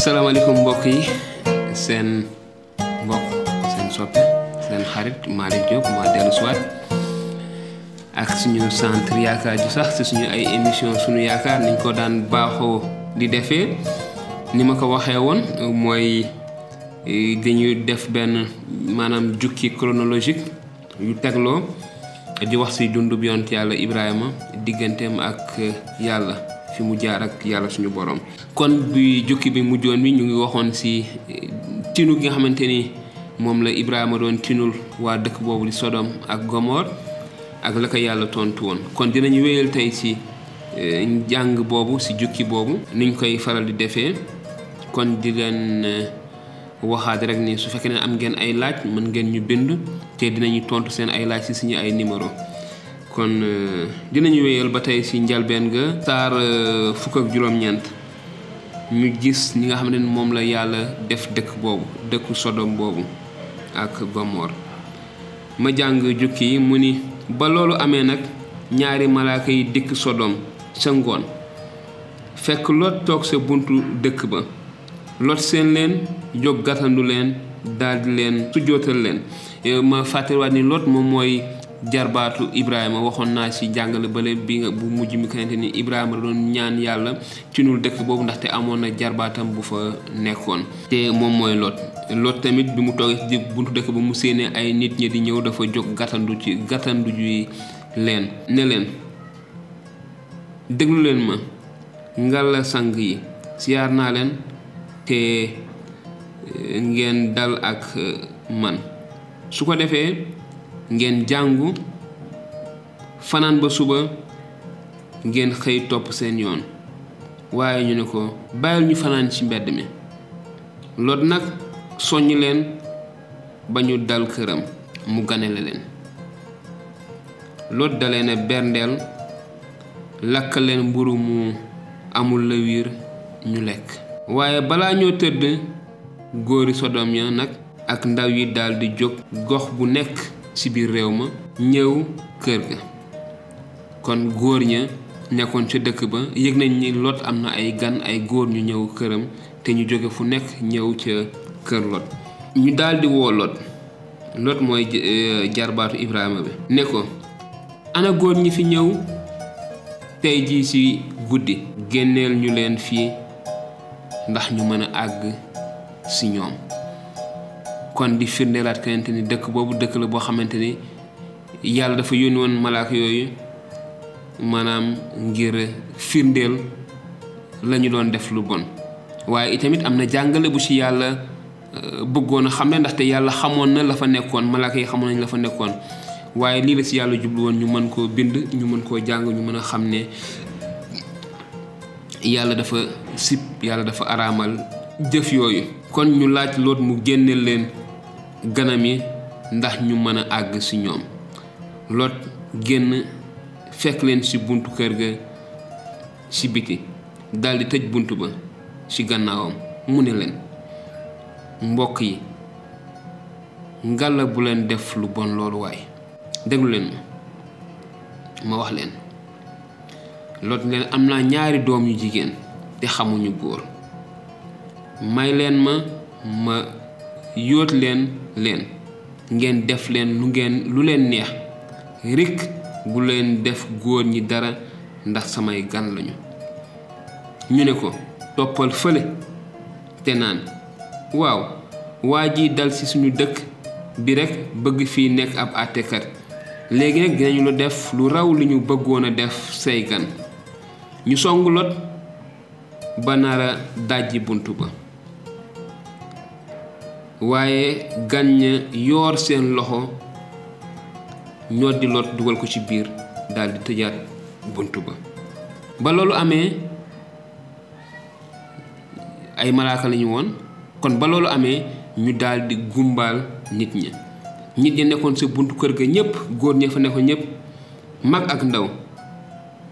salaamaaleykum mbokk yi seen mbokk seen soppe seen xarit Malick Diop moo dellu si waat ak suñu centre yaakaar ju sax ci suñu ay émission suñu yaakaar niñ ko daan baaxoo di defee ni ma ko waxee woon mooy dañuy def benn maanaam jukki chronologique yu tegloo di wax ci dundu bi yonent yàlla Ibrahima digganteem ak yàlla fi mu jaar ak yàlla suñu borom. kon bi jukki bi mujjoon bi ñu ngi waxoon ci tinu gi nga xamante ni moom la Ibrahima doon tinul waa dëkk boobu di Sodom ak Gomor ak la ko yàlla tontu woon. kon dinañu wéyal tey ci jàng boobu ci jukki boobu niñ koy faral di defee kon di leen waxaat rek ni su fekkee ne am ngeen ay laaj mën ngeen ñu bind te dinañu tontu seen ay laaj ci suñu ay numéro kon dinañu wéyal ba tey ci njalbeen ga saar fukk ak juróom-ñeent ñu gis ñi nga xam ne moom la yàlla def dëkk boobu dëkku Sodom boobu ak Gomor ma jàng jukki yi mu ni ba loolu amee nag ñaari malaaka yi dikk Sodom sa ngoon fekk Lot toog sa buntu dëkk ba Lot seen leen jóg gàttandu leen daldi leen sujjootal leen ma fàttaliwaat ni Lot moom mooy jarbaatu Ibrahima waxoon naa ci jàngale bale bi nga bu mujj mi xamante ni Ibrahima doon ñaan yàlla ci nul dëkk boobu ndaxte amoon na jarbaatam bu fa nekkoon te moom mooy Lot tamit bi mu toogee ci buntu dëkk ba mu séenee ay nit ñi di ñëw dafa jóg gàttandu ji leen ne leen déglu leen ma ngalla sang yi siyaar naa leen te ngeen dal ak man su ko defee ngeen jàngu fanaan ba suba ngeen xëy topp seen yoon waaye ñu ne ko bàyyil ñu fanaan ci mbedd mi Lot nag soññ leen ba ñu dal këram mu ganale leen Lot dalee ne berndeel lakk leen mburu mu amul la wiir ñu lekk waaye balaa ñoo tëdd góori Sodom ya nag ak ndaw yi daldi jóg gox bu nekk ci biir réew ma ñëw kër ga kon góor ña nekkoon ca dëkk ba yëg nañ ni Lot am na ay gan ay góor ñu ñëw këram te ñu jóge fu nekk ñëw ca kër Lot ñu daldi woo Lot mooy jarbaatu Ibrahima bi ne ko ana góor ñi fi ñëw tey jii ci guddi génneel ñu leen fii ndax ñu mën a àgg ci ñoom kon di firndeelaat kenente ni dëkk boobu dëkk la boo xamante ni yàlla dafa yónni woon malaaka yooyu maanaam ngir firndeel la ñu doon def lu bon waaye itamit am na jàngale bu ci yàlla bëggoon a xam ne ndaxte yàlla xamoon na la fa nekkoon malaaka yi xamoon nañ la fa nekkoon waaye lii la ci yàlla jublu woon ñu mën koo bind ñu mën koo jàng ñu mën a xam ne yàlla dafa sib yàlla dafa araamal jëf yooyu kon ñu laaj Lot mu génneel leen ganam yi ndax ñu mën a àgg ci ñoom Lot génn fekk leen ci buntu kër ga ci biti daldi tëj buntu ba ci gannaawam mu ne leen mbokk yi ngalla bu leen def lu bon loolu waaye déglu leen ma wax leen Lot leen am naa ñaari doom yu jigéen te xamuñu góor may leen ma yóot leen ngeen def leen lu leen neex rekk bu leen def góor ñi dara ndax samay gan lañu ñu ne ko toppal fële te naan waaw waa ji dal ci suñu dëkk bi rekk bëgg fii nekk ab àttekat léegi nag dinañu la def lu raw li ñu bëggoon a def say gan ñu song Lot ba nara dajji buntu ba waaye gan ña yoor seen loxo ñoddi Lot dugal ko ci biir daldi tëjaat buntu ba loolu amee ay malaaka lañu woon kon ba loolu amee ñu daldi gumbaal nit ñi nekkoon sa buntu kër ga ñépp góor ña fa nekkoon ñépp mag ak ndaw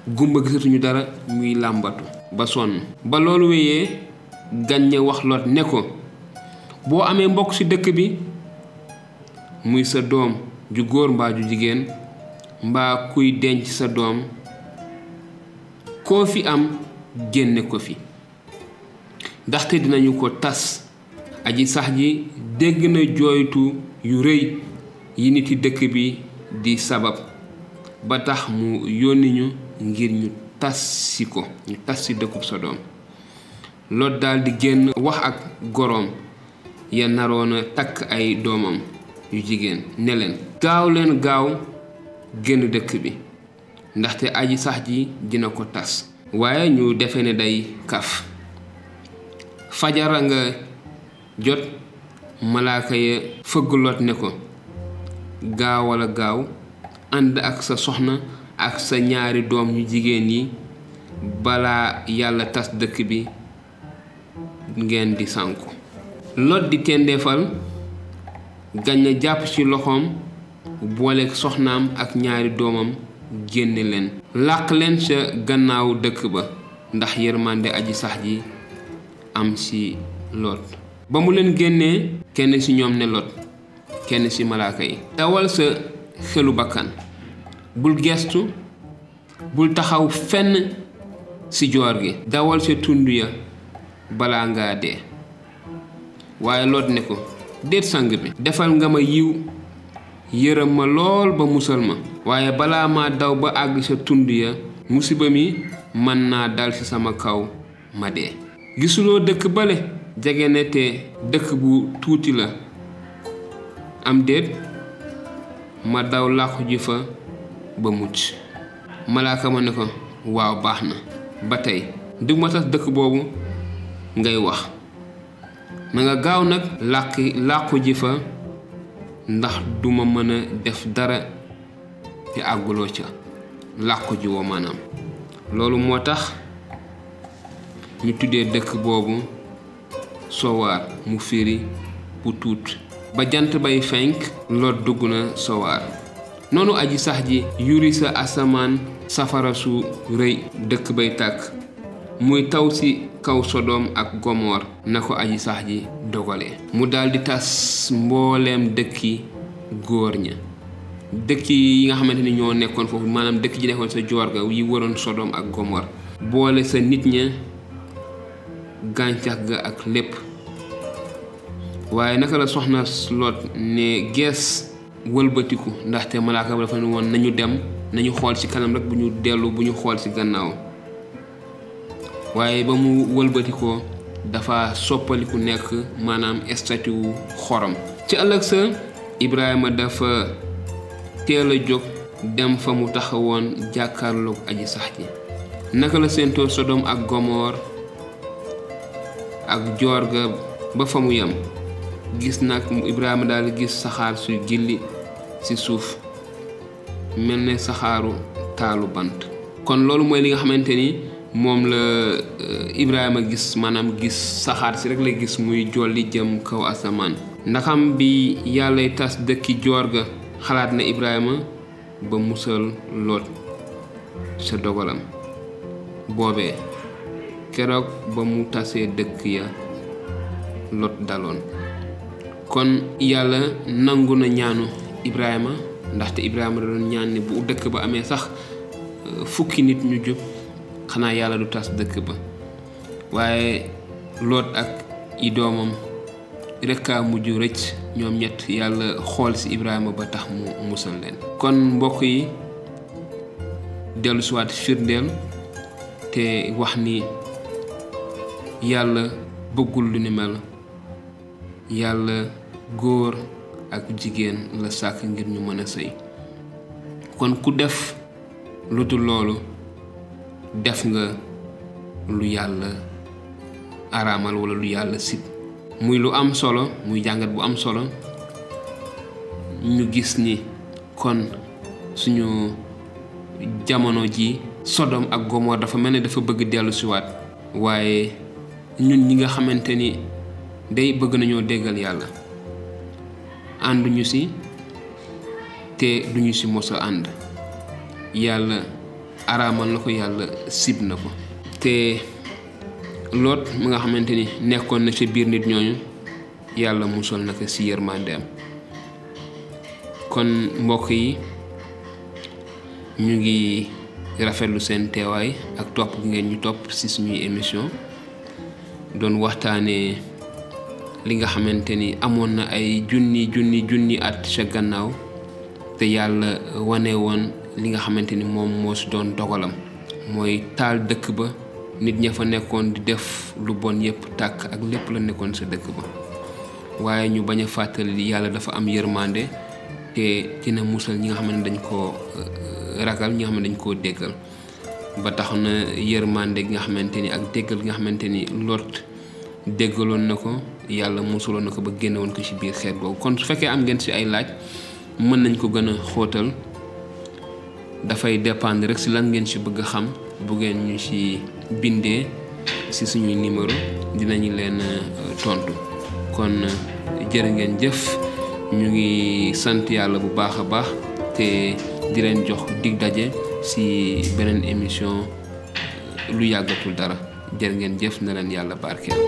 gumba gisatuñu dara muy làmbatu ba sonn ba loolu wéyee gan ña wax Lot ne ko boo amee mbokk ci dëkk bi muy sa doom ju góor mbaa ju jigéen mbaa kuy denc sa doom koo fi am génne ko fi ndaxte dinañu ko tas. aji sax ji dégg na jooytu yu rëy yi niti dëkk bi di sabab ba tax mu yónni ñu ngir ñu tas si dëkkub Sodom. Lot daal di génn wax ak goroom ya naroona takk ay doomam yu jigéen ne leen gaaw génn dëkk bi ndaxte aji sax ji dina ko tas. waaye ñu defe ne day kaf. fajara nga jot malaaka ya fëgg Lot ne ko gaaw ànd ak sa soxna ak sa ñaari doom yu jigéen yi balaa yàlla tas dëkk bi ngeen di sànku. Lot di tendeefal gaña jàpp ci loxoom booleeg soxnaam ak ñaari doomam génne leen làq leen ca gannaaw dëkk ba ndax yërmande aji sax ji am ci Lot. ba mu leen génnee kenn ci ñoom ne Lot kenn ci malaaka yi dawal sa xelu bakkan bul gestu bul taxaw fenn ci joor gi dawal sa tund ya balaa ngaa dee. waaye Lot ne ko déet sang bi defal nga ma yiw yërëm ma lool ba musal ma waaye balaa ma daw ba àgg sa tund ya musiba mi mën naa dal ci sama kaw ma dee. gisuloo dëkk bale jege ne te dëkk bu tuuti la am déet ma daw làqu ji fa ba mucc. malaaka ma ne ko waaw baax na ba tey du ma tas dëkk boobu ngay wax na nga gaaw nag làqu ji fa ndax duma mën a def dara te àgguloo ca làqu ji woo maanaam. loolu moo tax ñu tuddee dëkk boobu Sowaar mu firi bu tuut. ba jant bay fenk Lot dugg na Sowaar. noonu aji sax ji yuri sa asamaan safara su rëy dëkk bay tàkk muy taw ci kaw Sodom ak Gomor na ko aji sax ji dogale. mu daldi tas mbooleem dëkki góor ña dëkk yi nga xamante ni ñoo nekkoon foofu maanaam dëkk ji nekkoon sa joor ga yi waroon Sodom ak Gomor boole sa nit ña gàncax ga ak lépp. waaye naka la soxna Lot ne gees wëlbatiku ndaxte malaaka ba dafa ne woon nañu dem nañu xool ci kanam rek bu ñu xool ci gannaaw. waaye ba mu wëlbatikoo dafa soppaliku nekk maanaam statue wu xorom. ci ëllëg sa Ibrahima dafa teel a jóg dem fa mu taxawoon jàkkaarloog aji sax ji. naka la séentoo Sodom ak Gomor ak joor ga ba fa mu yem gis nag Ibrahima daal gis saxaar suy gilli ci suuf mel ne saxaaru taalu bant. kon loolu mooy li nga xamante ni moom la Ibrahima gis maanaam gis saxaar si rek la gis muy jolli jëm kaw asamaan. ndaxam bi yàllay tas dëkki joor ga xalaat na Ibrahima ba musal Lot sa dogalam boobee keroog ba mu tasee dëkk ya Lot daloon. kon yàlla nangu na ñaanu Ibrahima ndaxte Ibrahima da doon ñaan ne bu dëkk ba amee sax fukki nit ñu jub xanaa yàlla du tas dëkk ba. waaye Lot ak i doomam rekk a mujj rëcc ñoom ñett yàlla xool ci Ibrahima ba tax mu musal leen. kon mbokk yi dellu siwaat firndeel te wax ni yàlla bëggul lu ni mel. yàlla góor ak jigéen la sàkk ngir ñu mën a sëy. kon ku def lu dul loolu def nga lu yàlla araamal wala lu yàlla sib. muy lu am solo muy jàngat bu am solo ñu gis ni kon suñu jamono ji Sodom ak Gomor dafa mel ne dafa bëgg dellu siwaat. waaye ñun ñi nga xamante ni day bëgg nañoo déggal yàlla ànduñu ci te duñu ci mos a ànd. yàlla araamal na ko yàlla sib na ko. te Lot mi nga xamante ni nekkoon na ci biir nit ñooñu yàlla musal na ko ci yërmandeem. kon mbokk yi ñu ngi rafetlu seen teewaay ak topp gi ngeen ñu topp ci suñuy émission doon waxtaanee li nga xamante ni amoon na ay junni at ca gannaaw te yàlla wane woon li nga xamante ni moom moo si doon dogalam mooy taal dëkk ba nit ña fa nekkoon di def lu bon yépp tàkk ak lépp la nekkoon sa dëkk ba waaye ñu bañ a fàttali yàlla dafa am yërmande te dina musal ñi nga xam ne dañ koo ragal ñi nga xam ne dañ koo déggal ba tax na yërmande gi nga xamante ni ak déggal gi nga xamante ni Lot déggaloon na ko yàlla musuloon na ko ba génne woon ko ci biir xeet boobu kon su fekkee am ngeen ci ay laaj mën nañ ko gën a xóotal dafay dépendre rek ci lan ngeen ci bëgg a xam bu ngeen ñu ci bindee ci suñuy numéro dinañu leen tontu kon jërë ngeen jëf ñu ngi sant yàlla bu baax a baax te di leen jox dig daje ci beneen émission lu yàggatul dara jërë ngeen jëf na leen yàlla barkeel